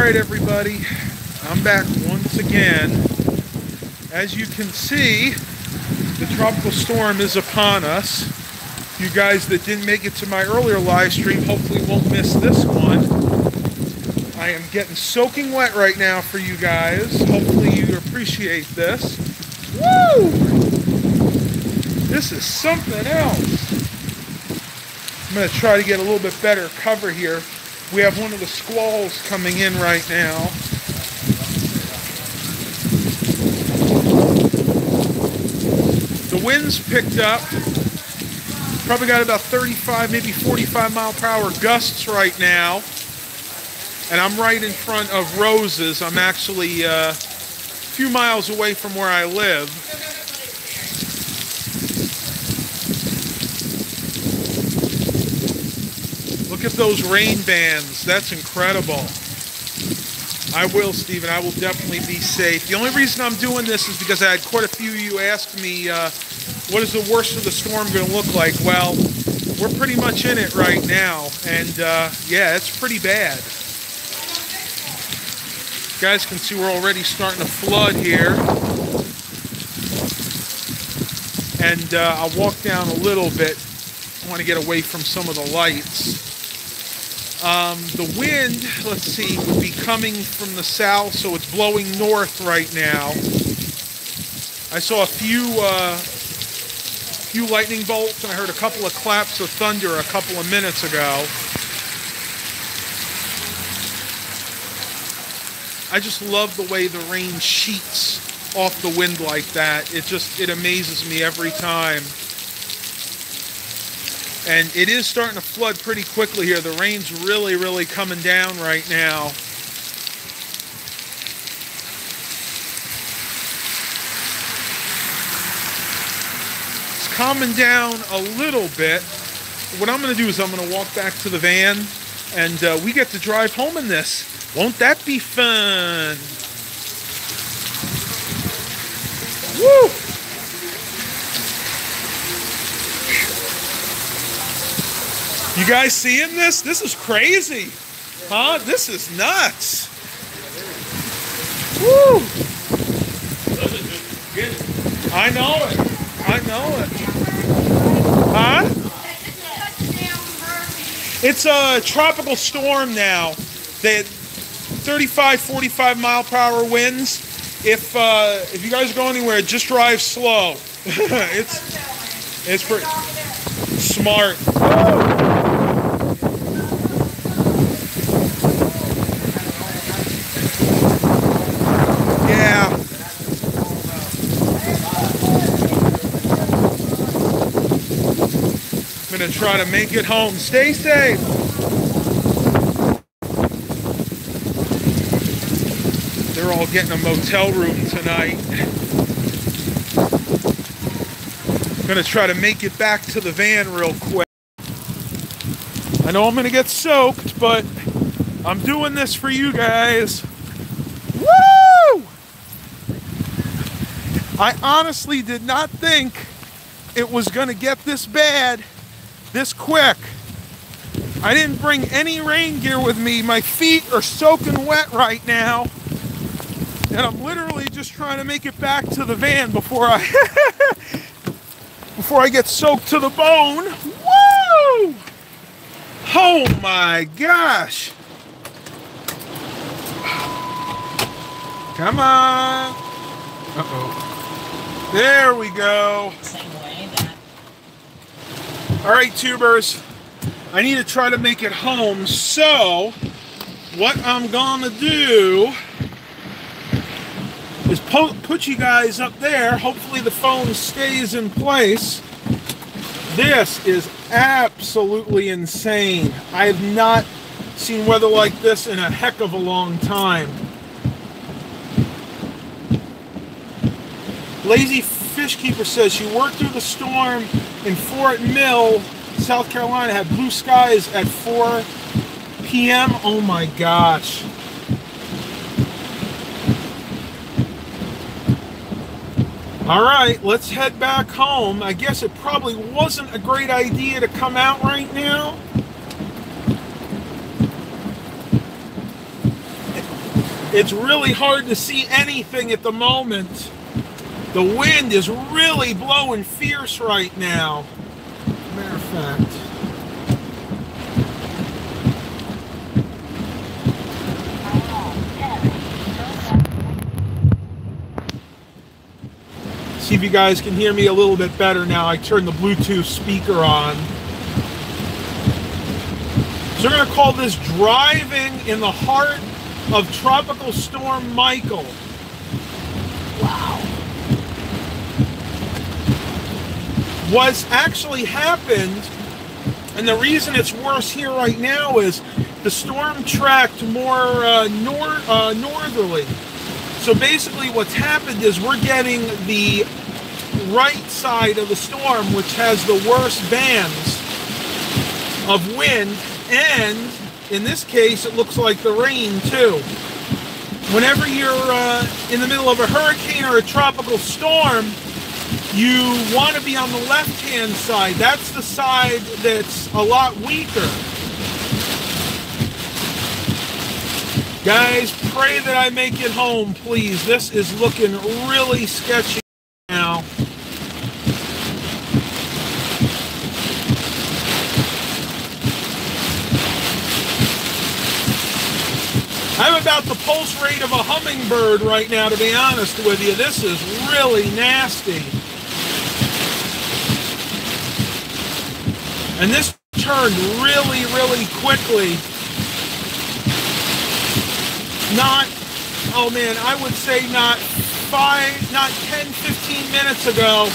Alright everybody, I'm back once again. As you can see, the tropical storm is upon us. You guys that didn't make it to my earlier live stream hopefully won't miss this one. I am getting soaking wet right now for you guys. Hopefully you appreciate this. Woo! This is something else. I'm going to try to get a little bit better cover here. We have one of the squalls coming in right now. The wind's picked up. Probably got about 35, maybe 45 mile per hour gusts right now. And I'm right in front of Roses. I'm actually a few miles away from where I live. Look at those rain bands. That's incredible. I will, Stephen. I will definitely be safe. The only reason I'm doing this is because I had quite a few of you ask me, what is the worst of the storm going to look like? Well, we're pretty much in it right now. And, yeah, it's pretty bad. You guys can see we're already starting to flood here. And I'll walk down a little bit. I want to get away from some of the lights. The wind, let's see, would be coming from the south, so it's blowing north right now. I saw a few lightning bolts, and I heard a couple of claps of thunder a couple of minutes ago. I just love the way the rain sheets off the wind like that. It amazes me every time. And it is starting to flood pretty quickly here. The rain's really, really coming down right now. It's calming down a little bit. What I'm going to do is I'm going to walk back to the van, and we get to drive home in this. Won't that be fun? Woo! You guys seeing this? This is crazy. Huh? This is nuts. Woo! I know it. I know it. Huh? It's a tropical storm now. They had 35, 45 mile per hour winds. If you guys go anywhere, just drive slow. it's pretty smart. Yeah. I'm gonna try to make it home. Stay safe. They're all getting a motel room tonight. I'm gonna try to make it back to the van real quick. I know I'm gonna get soaked, but I'm doing this for you guys. Woo! I honestly did not think it was gonna get this bad, this quick. I didn't bring any rain gear with me. My feet are soaking wet right now. And I'm literally just trying to make it back to the van before I before I get soaked to the bone. Woo! Oh my gosh. Come on. Uh-oh. There we go. All right, tubers. I need to try to make it home. So, what I'm gonna do is put you guys up there. Hopefully the phone stays in place. This is absolutely insane. I have not seen weather like this in a heck of a long time. Lazy Fish Keeper says she worked through the storm in Fort Mill, South Carolina, had blue skies at 4 p.m. Oh my gosh. All right, let's head back home. I guess it probably wasn't a great idea to come out right now. It's really hard to see anything at the moment. The wind is really blowing fierce right now. Matter of fact. See if you guys can hear me a little bit better now. I turned the Bluetooth speaker on. So we're going to call this driving in the heart of Tropical Storm Michael. Wow. What's actually happened, and the reason it's worse here right now, is the storm tracked more northerly. So basically what's happened is we're getting the right side of the storm, which has the worst bands of wind, and in this case it looks like the rain too. Whenever you're in the middle of a hurricane or a tropical storm, you want to be on the left-hand side. That's the side that's a lot weaker. Guys, pray that I make it home, please. This is looking really sketchy now. I'm about the pulse rate of a hummingbird right now, to be honest with you. This is really nasty. And this turned really, really quickly. Not, oh man, I would say not 10, 15 minutes ago,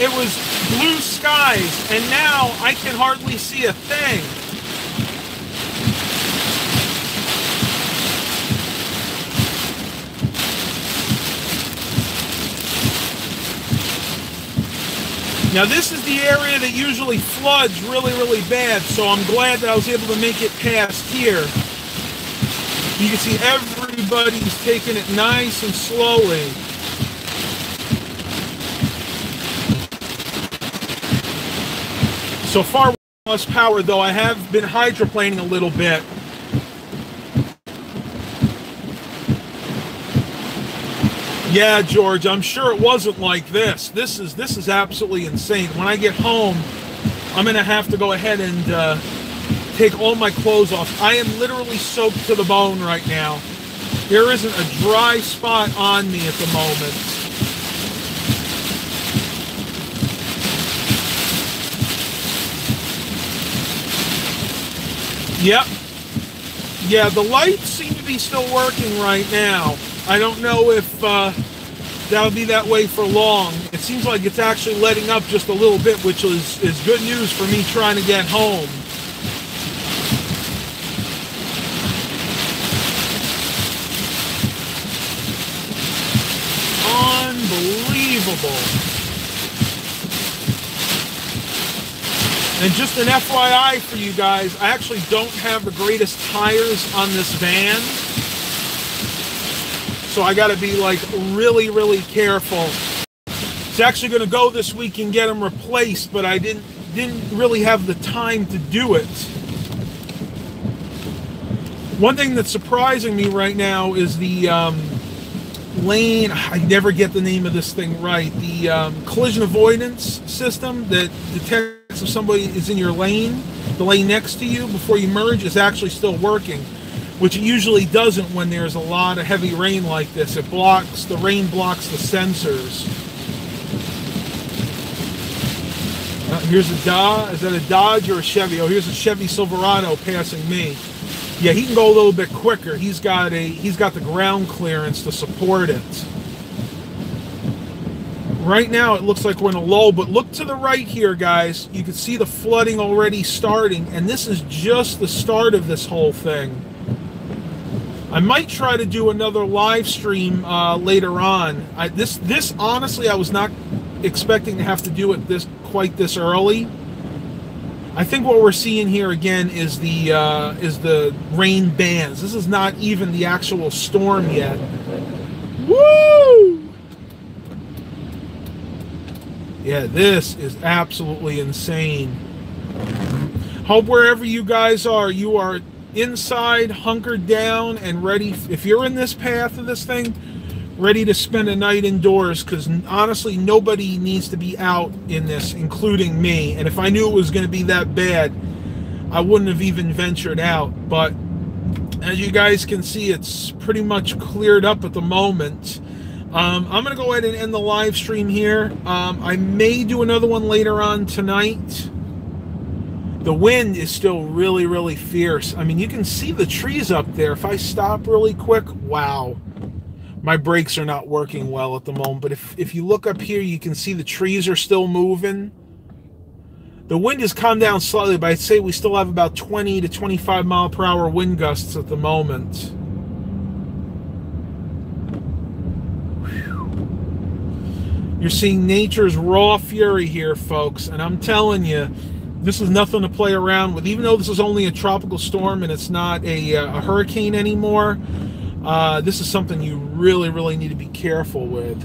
it was blue skies, and now I can hardly see a thing. Now this is the area that usually floods really, really bad, so I'm glad that I was able to make it past here. You can see everybody's taking it nice and slowly. So far, less power, though I have been hydroplaning a little bit. Yeah, George, I'm sure it wasn't like this. This is absolutely insane. When I get home, I'm going to have to go ahead and take all my clothes off. I am literally soaked to the bone right now. There isn't a dry spot on me at the moment. Yep. Yeah, the lights seem to be still working right now. I don't know if that'll be that way for long. It seems like it's actually letting up just a little bit, which is good news for me trying to get home. Unbelievable. And just an FYI for you guys, I actually don't have the greatest tires on this van. So I got to be like really, really careful. It's actually going to go this week and get them replaced, but I didn't really have the time to do it. One thing that's surprising me right now is the lane, I never get the name of this thing right, the collision avoidance system that detects if somebody is in your lane, the lane next to you before you merge, is actually still working, which it usually doesn't when there's a lot of heavy rain like this. It blocks, the rain blocks the sensors. Here's a Dodge, is that a Dodge or a Chevy? Oh, here's a Chevy Silverado passing me. Yeah, he can go a little bit quicker. He's got the ground clearance to support it. Right now it looks like we're in a lull, but look to the right here, guys. You can see the flooding already starting, and this is just the start of this whole thing. I might try to do another live stream later on. This honestly, I was not expecting to have to do it quite this early. I think what we're seeing here again is the rain bands. This is not even the actual storm yet. Woo! Yeah, this is absolutely insane. Hope wherever you guys are, you are inside, hunkered down, and ready. If you're in this path of this thing, ready to spend a night indoors, because honestly, nobody needs to be out in this, including me. And if I knew it was going to be that bad, I wouldn't have even ventured out. But as you guys can see, it's pretty much cleared up at the moment. I'm going to go ahead and end the live stream here. I may do another one later on tonight. The wind is still really, really fierce. I mean, you can see the trees up there. If I stop really quick, wow. My brakes are not working well at the moment. But if you look up here, you can see the trees are still moving. The wind has calmed down slightly, but I'd say we still have about 20 to 25 mile per hour wind gusts at the moment. You're seeing nature's raw fury here, folks. And I'm telling you, this is nothing to play around with. Even though this is only a tropical storm and it's not a hurricane anymore, this is something you really, really need to be careful with.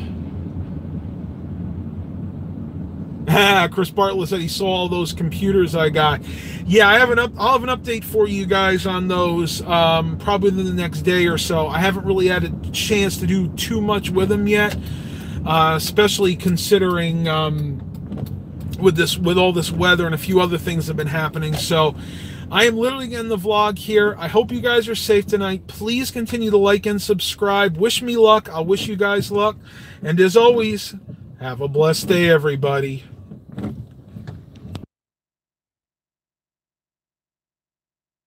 Chris Bartlett said he saw all those computers I got. Yeah, I'll have an update for you guys on those probably in the next day or so. I haven't really had a chance to do too much with them yet, especially considering with all this weather and a few other things that have been happening. So I am literally ending the vlog here. I hope you guys are safe tonight. Please continue to like and subscribe. Wish me luck. I'll wish you guys luck. And as always, have a blessed day, everybody.